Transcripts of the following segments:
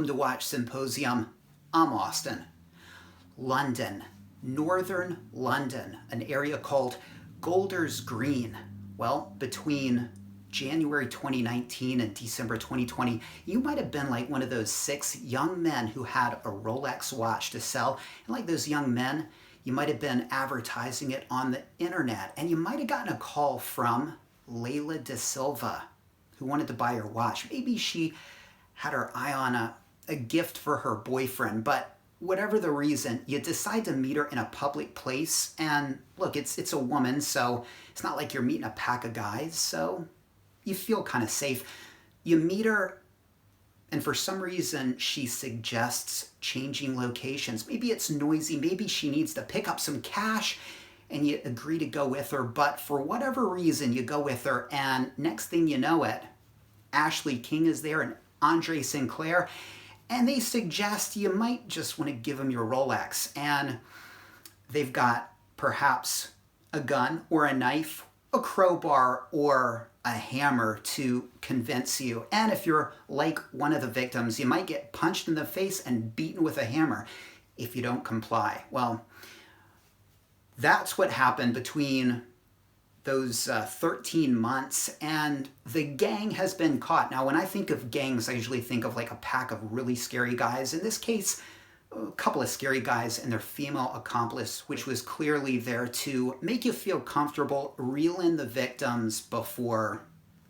welcome to Watch Symposium. I'm Austin. London, northern London, an area called Golders Green. Well, between January 2019 and December 2020, you might have been like one of those 6 young men who had a Rolex watch to sell. And like those young men, you might have been advertising it on the internet, and you might have gotten a call from Layla Da Silva, who wanted to buy your watch. Maybe she had her eye on a gift for her boyfriend, but whatever the reason, you decide to meet her in a public place. And look, it's a woman, so it's not like you're meeting a pack of guys, so you feel kind of safe. You meet her, and for some reason, she suggests changing locations. Maybe it's noisy, maybe she needs to pick up some cash, and you agree to go with her, but for whatever reason, you go with her, and next thing you know it, Ashley King is there and Andre Sinclair, and they suggest you might just want to give them your Rolex, and they've got perhaps a gun or a knife, a crowbar, or a hammer to convince you. And if you're like one of the victims, you might get punched in the face and beaten with a hammer if you don't comply. Well, that's what happened between those 13 months, and the gang has been caught. Now, when I think of gangs, I usually think of like a pack of really scary guys. In this case, a couple of scary guys and their female accomplice, which was clearly there to make you feel comfortable, reel in the victims before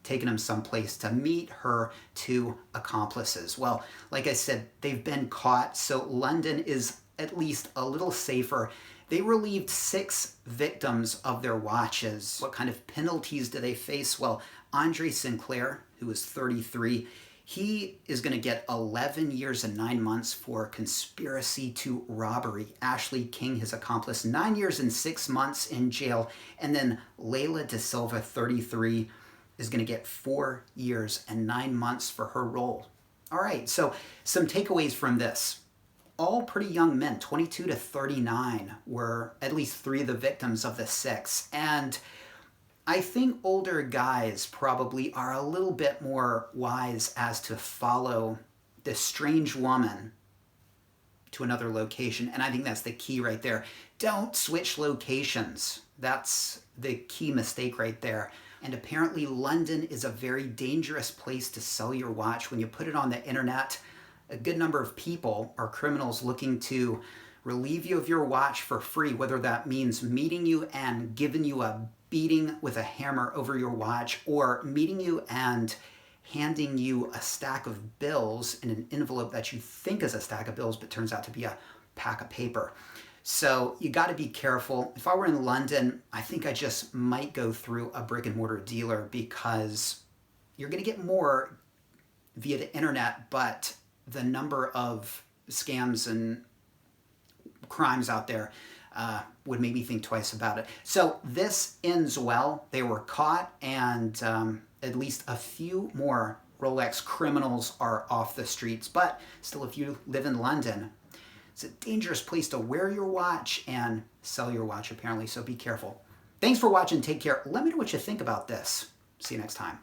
taking them someplace to meet her 2 accomplices. Well, like I said, they've been caught, so London is at least a little safer. They relieved 6 victims of their watches. What kind of penalties do they face? Well, Andre Sinclair, who is 33, he is going to get 11 years and 9 months for conspiracy to robbery. Ashley King, his accomplice, 9 years and 6 months in jail. And then Layla Da Silva, 33, is going to get 4 years and 9 months for her role. All right, so some takeaways from this. All pretty young men, 22 to 39, were at least 3 of the victims of the 6. And I think older guys probably are a little bit more wise as to follow this strange woman to another location. And I think that's the key right there. Don't switch locations. That's the key mistake right there. And apparently London is a very dangerous place to sell your watch. When you put it on the internet, a good number of people are criminals looking to relieve you of your watch for free, whether that means meeting you and giving you a beating with a hammer over your watch, or meeting you and handing you a stack of bills in an envelope that you think is a stack of bills, but turns out to be a pack of paper. So you got to be careful. If I were in London, I think I just might go through a brick and mortar dealer, because you're going to get more via the internet, but the number of scams and crimes out there would make me think twice about it. So this ends well. They were caught, and at least a few more Rolex criminals are off the streets. But still, if you live in London, it's a dangerous place to wear your watch and sell your watch, apparently, so be careful. Thanks for watching. Take care. Let me know what you think about this. See you next time.